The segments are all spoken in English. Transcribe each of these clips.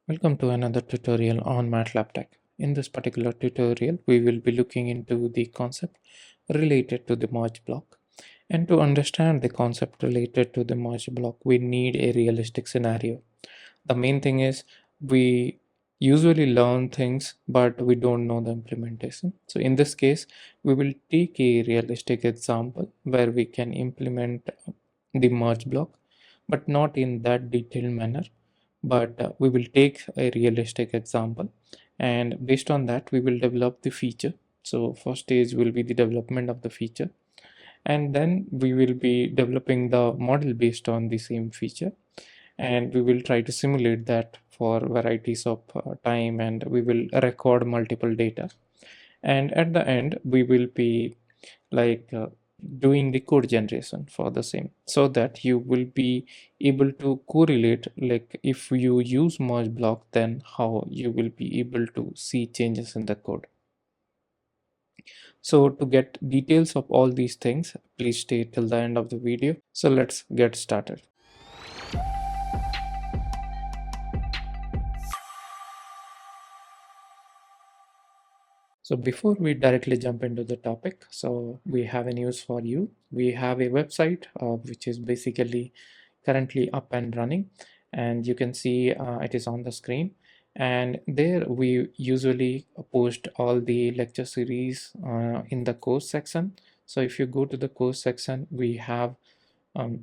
Welcome to another tutorial on MATLAB Tech. In this particular tutorial, we will be looking into the concept related to the merge block. And to understand the concept related to the merge block, we need a realistic scenario. The main thing is we usually learn things, but we don't know the implementation. So in this case, we will take a realistic example where we can implement the merge block, but not in that detailed manner, but we will take a realistic example, and based on that we will develop the feature. So first stage will be the development of the feature, and then we will be developing the model based on the same feature, and we will try to simulate that for varieties of time, and we will record multiple data, and at the end we will be like doing the code generation for the same, so that you will be able to correlate, like if you use merge block, then how you will be able to see changes in the code. So to get details of all these things, please stay till the end of the video. So let's get started. So before we directly jump into the topic, so we have a news for you. We have a website which is basically currently up and running, and you can see it is on the screen. And there we usually post all the lecture series in the course section. So if you go to the course section, we have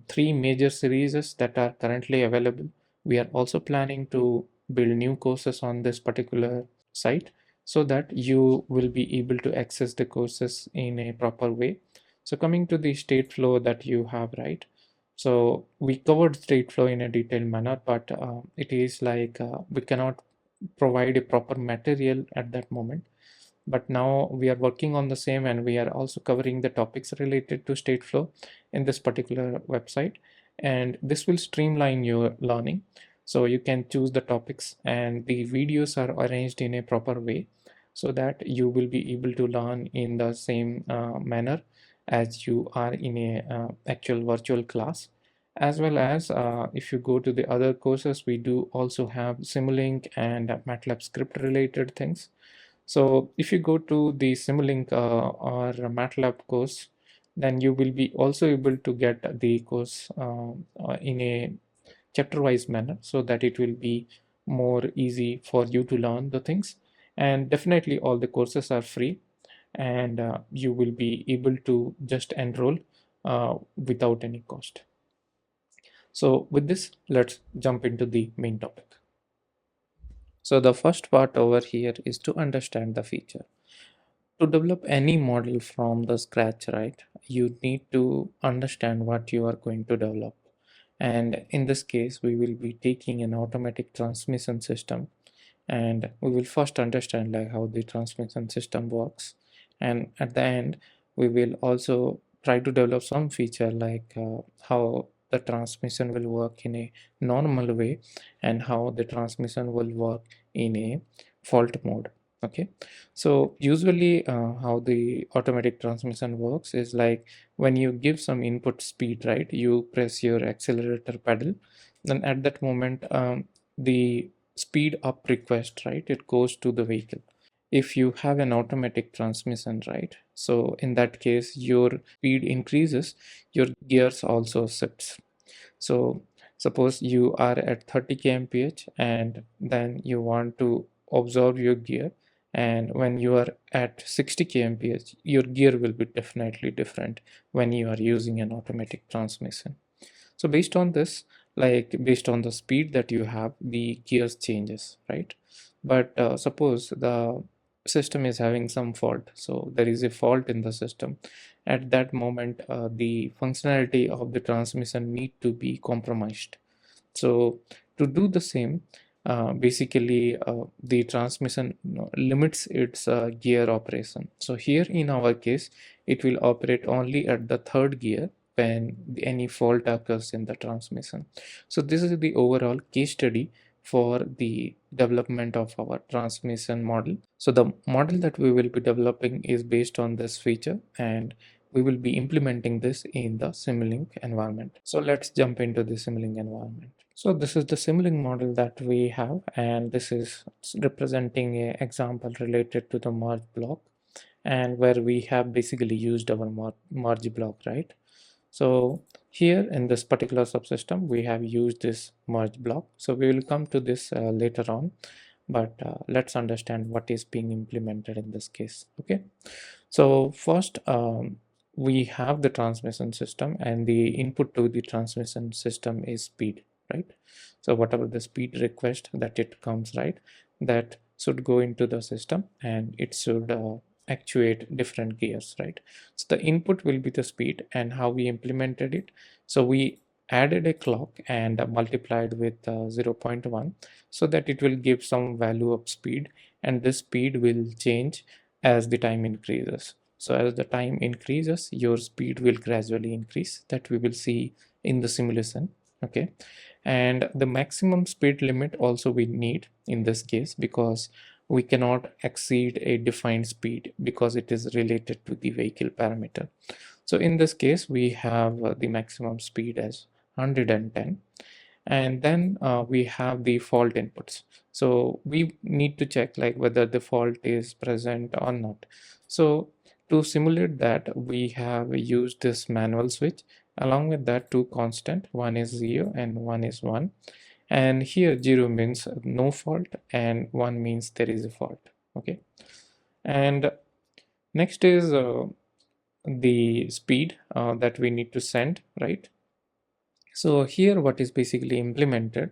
three major series that are currently available. We are also planning to build new courses on this particular site, so that you will be able to access the courses in a proper way. So coming to the state flow that you have, right? So we covered state flow in a detailed manner, but it is like we cannot provide a proper material at that moment. But now we are working on the same, and we are also covering the topics related to state flow in this particular website, and this will streamline your learning. So you can choose the topics, and the videos are arranged in a proper way, so that you will be able to learn in the same manner as you are in a actual virtual class. As well as if you go to the other courses, we do also have Simulink and MATLAB script related things. So if you go to the Simulink or MATLAB course, then you will be also able to get the course in a chapter wise manner, so that it will be more easy for you to learn the things. And definitely all the courses are free, and you will be able to just enroll without any cost. So with this, let's jump into the main topic. So the first part over here is to understand the feature. To develop any model from the scratch, right, you need to understand what you are going to develop. And in this case, we will be taking an automatic transmission system, and we will first understand like how the transmission system works. And at the end, we will also try to develop some feature like how the transmission will work in a normal way, and how the transmission will work in a fault mode. Okay, so usually how the automatic transmission works is like when you give some input speed, right, you press your accelerator pedal, then at that moment the speed up request, right, it goes to the vehicle. If you have an automatic transmission, right, so in that case your speed increases, your gears also shifts. So suppose you are at 30 kmph, and then you want to observe your gear, and when you are at 60 kmph, your gear will be definitely different when you are using an automatic transmission. So based on this, like based on the speed that you have, the gears changes, right? But suppose the system is having some fault, so there is a fault in the system. At that moment, the functionality of the transmission need to be compromised. So to do the same, basically the transmission limits its gear operation. So here in our case, it will operate only at the third gear when any fault occurs in the transmission. So this is the overall case study for the development of our transmission model. So the model that we will be developing is based on this feature, and we will be implementing this in the Simulink environment. So let's jump into the Simulink environment. So this is the Simulink model that we have, and this is representing an example related to the merge block, and where we have basically used our merge block, right? So here in this particular subsystem, we have used this merge block. So we will come to this later on, but let's understand what is being implemented in this case. Okay. So first, we have the transmission system, and the input to the transmission system is speed, right? So whatever the speed request that it comes, right, that should go into the system, and it should actuate different gears, right? So the input will be the speed, and how we implemented it. So we added a clock and multiplied with 0.1, so that it will give some value of speed, and this speed will change as the time increases. So as the time increases, your speed will gradually increase, that we will see in the simulation. Okay. And the maximum speed limit also we need in this case, because we cannot exceed a defined speed because it is related to the vehicle parameter. So in this case, we have the maximum speed as 110, and then we have the fault inputs. So we need to check like whether the fault is present or not. So to simulate that, we have used this manual switch. Along with that, two constant, one is 0 and one is 1. And here 0 means no fault and 1 means there is a fault. Okay. And next is the speed that we need to send, right? So here what is basically implemented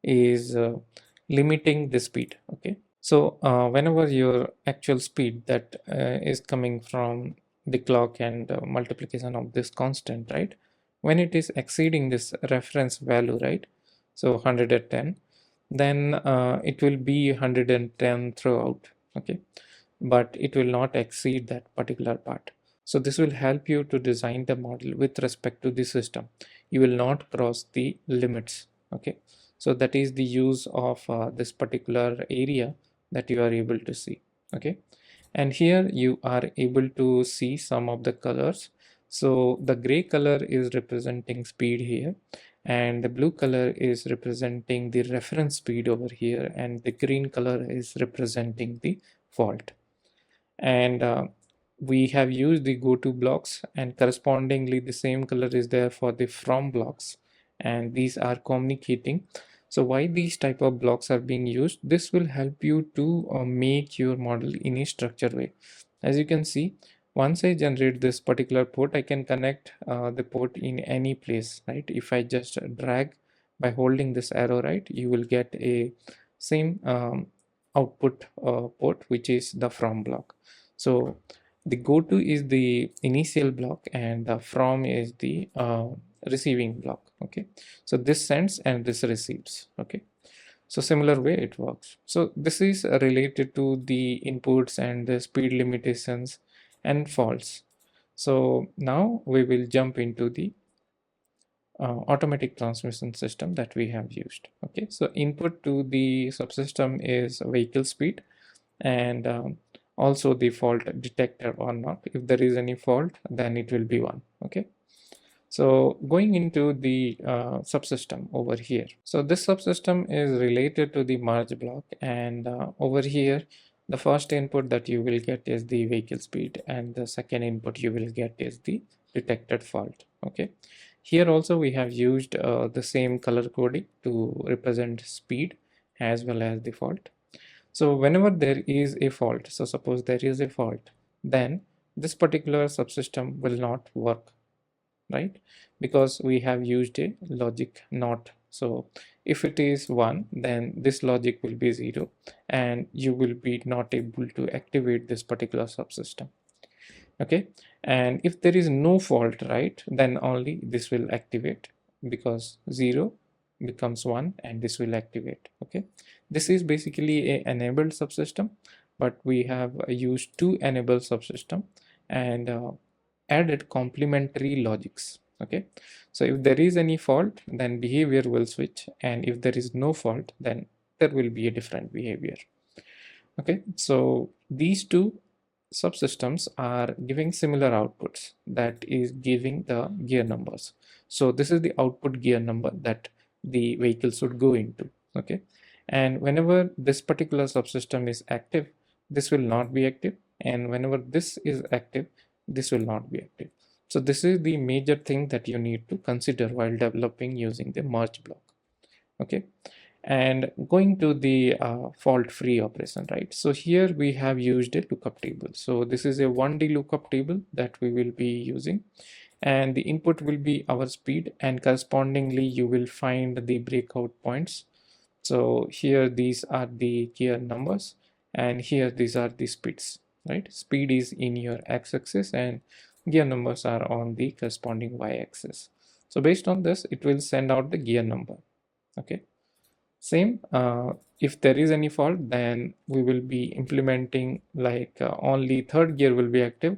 is limiting the speed. Okay. So whenever your actual speed that is coming from the clock and multiplication of this constant, right? When it is exceeding this reference value, right? So 110, then it will be 110 throughout. Okay. But it will not exceed that particular part. So this will help you to design the model with respect to the system. You will not cross the limits. Okay. So that is the use of this particular area that you are able to see. Okay. And here you are able to see some of the colors. So the gray color is representing speed here, and the blue color is representing the reference speed over here, and the green color is representing the fault. And we have used the go to blocks, and correspondingly the same color is there for the from blocks, and these are communicating. So why these type of blocks are being used? This will help you to make your model in a structured way. As you can see, once I generate this particular port, I can connect the port in any place, right? If I just drag by holding this arrow, right, you will get a same output port, which is the from block. So the go to is the initial block, and the from is the receiving block. Okay. So this sends and this receives. Okay. So similar way it works. So this is related to the inputs and the speed limitations and faults. So now we will jump into the automatic transmission system that we have used. Okay. So input to the subsystem is vehicle speed, and also the fault detected or not. If there is any fault, then it will be 1. Okay. So going into the subsystem over here. So this subsystem is related to the merge block, and over here the first input that you will get is the vehicle speed, and the second input you will get is the detected fault. Okay. Here also we have used the same color coding to represent speed as well as the fault. So whenever there is a fault, so suppose there is a fault, then this particular subsystem will not work, right? Because we have used a logic not. So if it is 1, then this logic will be 0, and you will be not able to activate this particular subsystem. Okay. And if there is no fault, right, then only this will activate, because 0 becomes 1 and this will activate. Okay. This is basically a enabled subsystem, but we have used to enable subsystem and added complementary logics. Okay. So if there is any fault, then behavior will switch, and if there is no fault, then there will be a different behavior. Okay. So these two subsystems are giving similar outputs, that is giving the gear numbers. So this is the output gear number that the vehicle should go into. Okay, and whenever this particular subsystem is active, this will not be active, and whenever this is active, this will not be active. So this is the major thing that you need to consider while developing using the merge block. Okay, and going to the fault-free operation, right? So here we have used a lookup table. So this is a 1D lookup table that we will be using, and the input will be our speed, and correspondingly you will find the breakout points. So here these are the gear numbers, and here these are the speeds, right? Speed is in your x-axis and gear numbers are on the corresponding y-axis. So based on this, it will send out the gear number. Okay, same, if there is any fault, then we will be implementing like only third gear will be active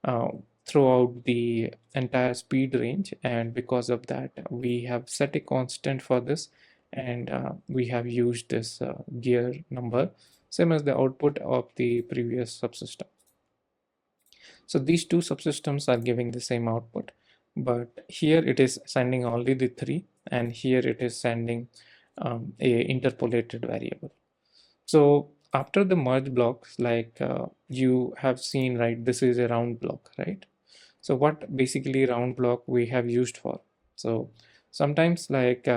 uh, throughout the entire speed range, and because of that we have set a constant for this, and we have used this gear number same as the output of the previous subsystem. So these two subsystems are giving the same output, but here it is sending only the 3, and here it is sending a interpolated variable. So after the merge blocks, like you have seen, right, this is a round block, right? So what basically round block we have used for? So sometimes like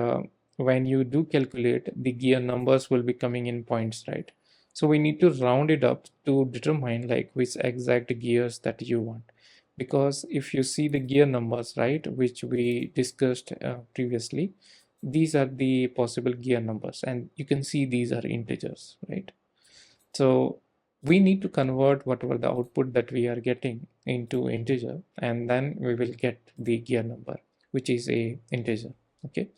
when you do calculate, the gear numbers will be coming in points, right? So we need to round it up to determine like which exact gears that you want. Because if you see the gear numbers, right, which we discussed previously, these are the possible gear numbers, and you can see these are integers, right? So we need to convert whatever the output that we are getting into integer, and then we will get the gear number, which is a integer. Okay,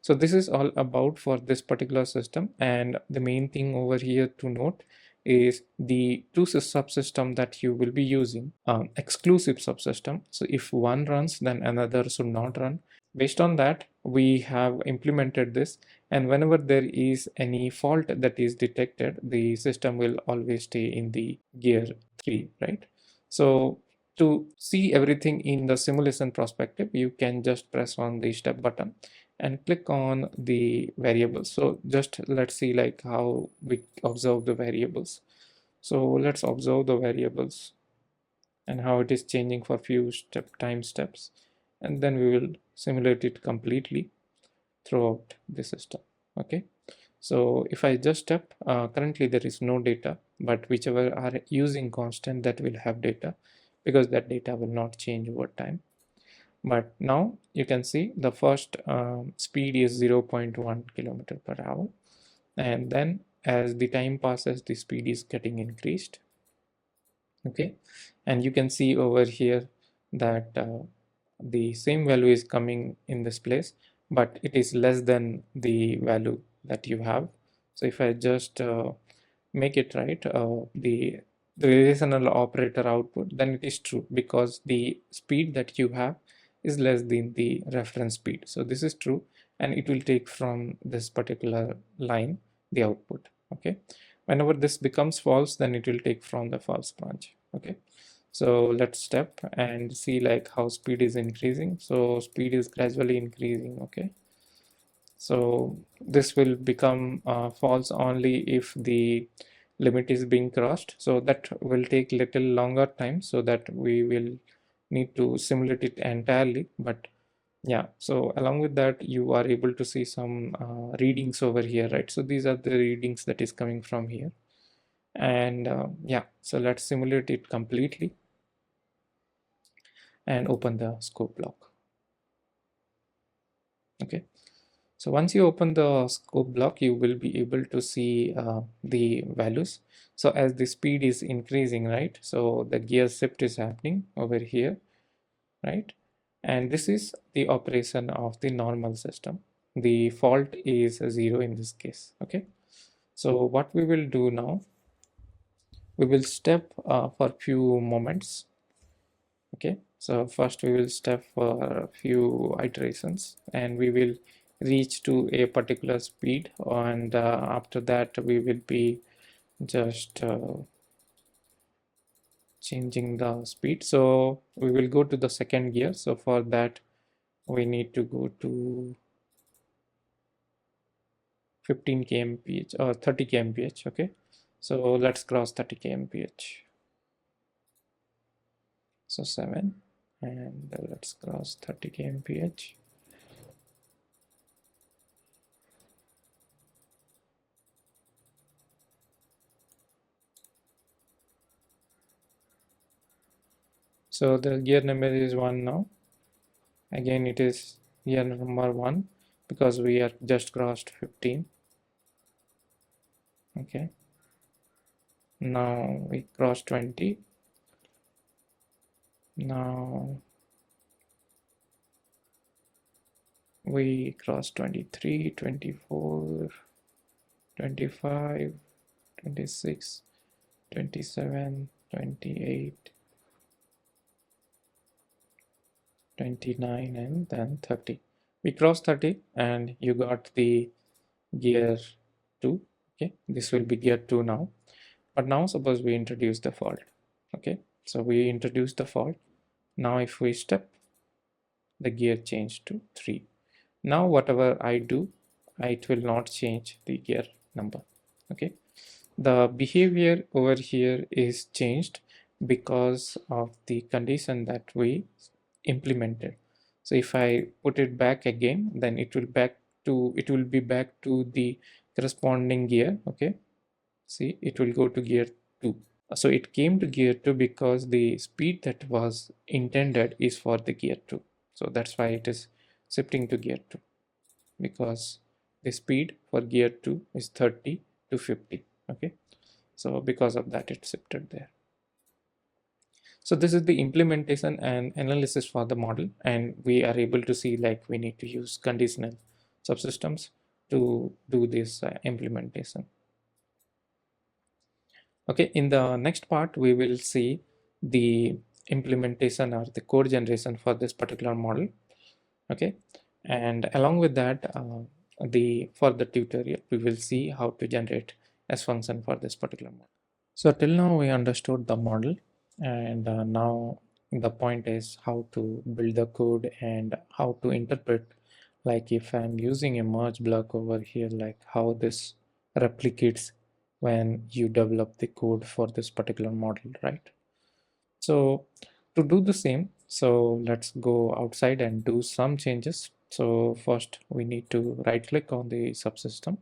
so this is all about for this particular system, and the main thing over here to note is the two subsystem that you will be using, exclusive subsystem. So if one runs, then another should not run. Based on that, we have implemented this, and whenever there is any fault that is detected, the system will always stay in the gear 3, right? So to see everything in the simulation perspective, you can just press on the step button and click on the variables. So just let's see like how we observe the variables. So let's observe the variables and how it is changing for few time steps, and then we will simulate it completely throughout the system. Okay, so if I just step, currently there is no data, but whichever are using constant, that will have data, because that data will not change over time. But now you can see the first speed is 0.1 kilometer per hour, and then as the time passes, the speed is getting increased. Okay, and you can see over here that the same value is coming in this place, but it is less than the value that you have. So if I just make it right, the relational operator output, then it is true, because the speed that you have is less than the reference speed. So this is true, and it will take from this particular line the output. Okay, whenever this becomes false, then it will take from the false branch. Okay, so let's step and see like how speed is increasing. So speed is gradually increasing. Okay, so this will become false only if the limit is being crossed. So that will take little longer time, so that we will need to simulate it entirely. But yeah, so along with that, you are able to see some readings over here, right? So these are the readings that is coming from here. And yeah, so let's simulate it completely and open the scope block. Okay, so once you open the scope block, you will be able to see the values. So as the speed is increasing, right, so the gear shift is happening over here, right? And this is the operation of the normal system. The fault is 0 in this case. Okay, so what we will do now, we will step for few moments. Okay, so first we will step for a few iterations, and we will reach to a particular speed, and after that we will be just changing the speed. So we will go to the second gear. So for that, we need to go to 15 kmph or 30 kmph. Okay, so let's cross 30 kmph. So 7, and let's cross 30 kmph. So the gear number is 1 now. Again, it is gear number 1 because we are just crossed 15. Okay, now we cross 20. Now we cross 23, 24, 25, 26, 27, 28, 29, and then 30. We crossed 30 and you got the gear 2. Okay, this will be gear 2 now. But now suppose we introduce the fault. Okay, so we introduce the fault. Now if we step, the gear changed to 3. Now whatever I do, it will not change the gear number. Okay, the behavior over here is changed because of the condition that we implemented. So if I put it back again, then it will be back to the corresponding gear. Okay, see, it will go to gear 2. So it came to gear 2 because the speed that was intended is for the gear 2. So that's why it is shifting to gear 2, because the speed for gear 2 is 30 to 50. Okay, so because of that it shifted there. So this is the implementation and analysis for the model, and we are able to see like we need to use conditional subsystems to do this implementation. Okay, in the next part we will see the implementation or the code generation for this particular model. Okay, and along with that, for the tutorial we will see how to generate S function for this particular model. So till now we understood the model, and now the point is how to build the code and how to interpret, like if I'm using a merge block over here, like how this replicates when you develop the code for this particular model, right? So to do the same, so let's go outside and do some changes. So first we need to right click on the subsystem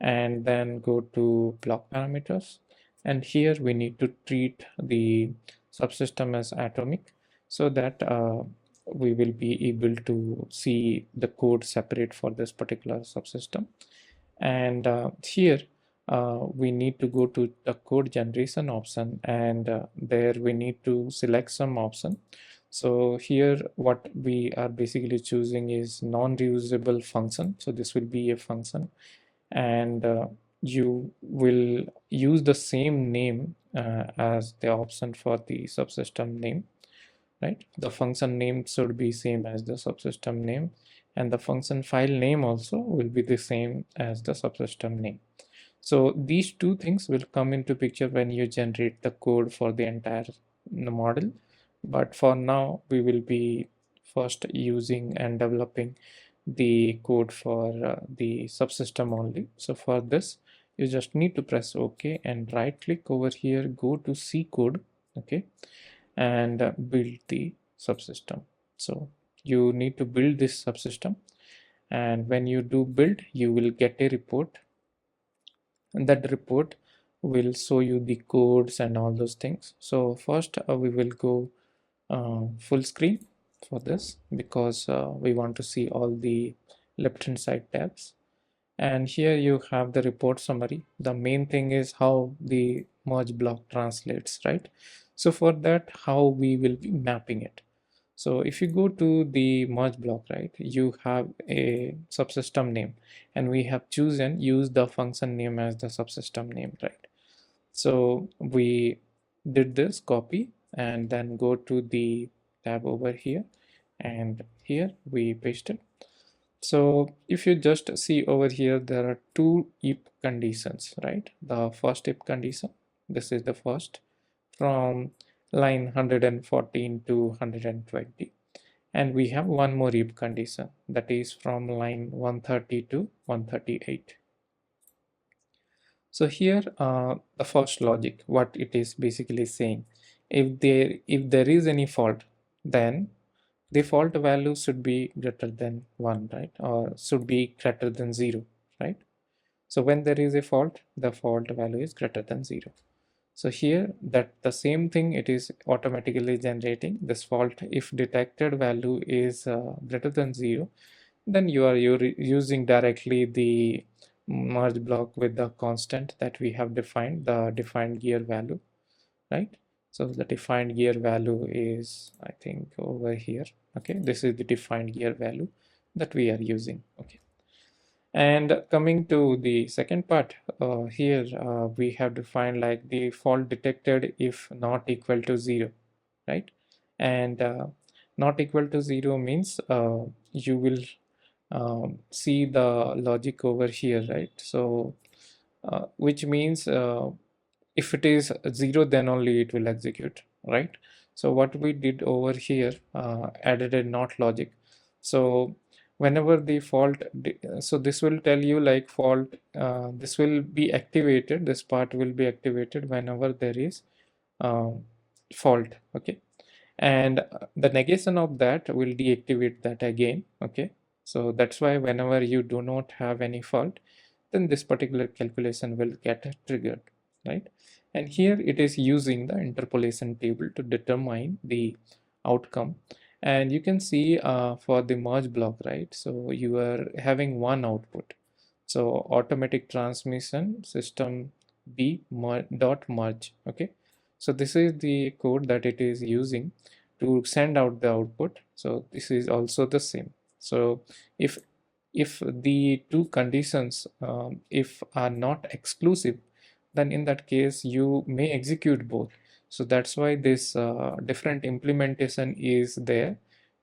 and then go to block parameters, and here we need to treat the subsystem as atomic so that we will be able to see the code separate for this particular subsystem. And here we need to go to the code generation option, and there we need to select some option. So here what we are basically choosing is non-reusable function. So this will be a function, and you will use the same name as the option for the subsystem name, right? The function name should be same as the subsystem name, and the function file name also will be the same as the subsystem name. So these two things will come into picture when you generate the code for the entire model. But for now, we will be first using and developing the code for the subsystem only. So for this, you just need to press OK and right click over here, go to C code, okay, and build the subsystem. So you need to build this subsystem, and when you do build, you will get a report, and that report will show you the codes and all those things. So first we will go full screen for this, because we want to see all the left hand side tabs. And here you have the report summary. The main thing is how the merge block translates, right? So for that, how we will be mapping it. So if you go to the merge block, right, you have a subsystem name, and we have chosen use the function name as the subsystem name, right? So we did this copy and then go to the tab over here, and here we paste it. So if you just see over here, there are two if conditions, right? The first if condition, this is the first, from line 114 to 120. And we have one more if condition, that is from line 130 to 138. So here the first logic, what it is basically saying, if there is any fault, then the fault value should be greater than 1, right? Or should be greater than 0, right? So when there is a fault, the fault value is greater than 0. So here that the same thing, it is automatically generating this fault. If detected value is greater than 0, then you're using directly the merge block with the constant that we have defined, the defined gear value, right? So the defined gear value is, I think, over here. Okay, this is the defined gear value that we are using. Okay. And coming to the second part, here we have defined like the fault detected if not equal to 0, right? And not equal to 0 means you will see the logic over here, right? So which means if it is 0, then only it will execute, right? So what we did over here, added a not logic. So whenever the fault, so this will tell you like fault, this will be activated, this part will be activated whenever there is fault. Okay. And the negation of that will deactivate that again. Okay. So that's why whenever you do not have any fault, then this particular calculation will get triggered, right? And here it is using the interpolation table to determine the outcome. And you can see for the merge block, right? So you are having one output. So automatic transmission system B dot merge. Okay. So this is the code that it is using to send out the output. So this is also the same. So if the two conditions if are not exclusive, then in that case you may execute both. So that's why this different implementation is there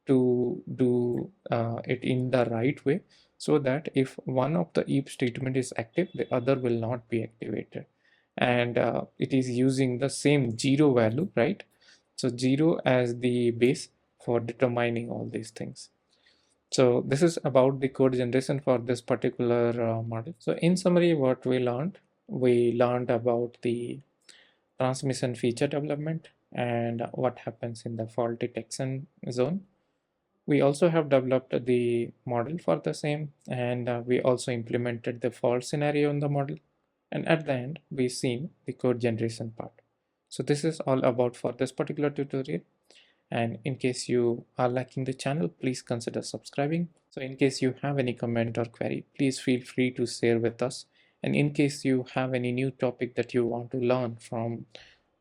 to do it in the right way, so that if one of the if statement is active, the other will not be activated. And it is using the same 0 value, right? So 0 as the base for determining all these things. So this is about the code generation for this particular model. So in summary, what we learned about the transmission feature development and what happens in the fault detection zone. We also have developed the model for the same, and we also implemented the fault scenario in the model. And at the end, we seen the code generation part. So this is all about for this particular tutorial. And in case you are liking the channel, please consider subscribing. So in case you have any comment or query, please feel free to share with us. And in case you have any new topic that you want to learn from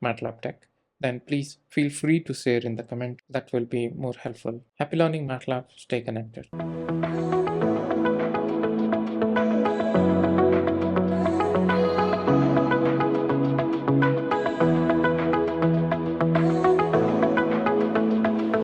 MATLAB Tech, then please feel free to share in the comment. That will be more helpful. Happy learning MATLAB. Stay connected.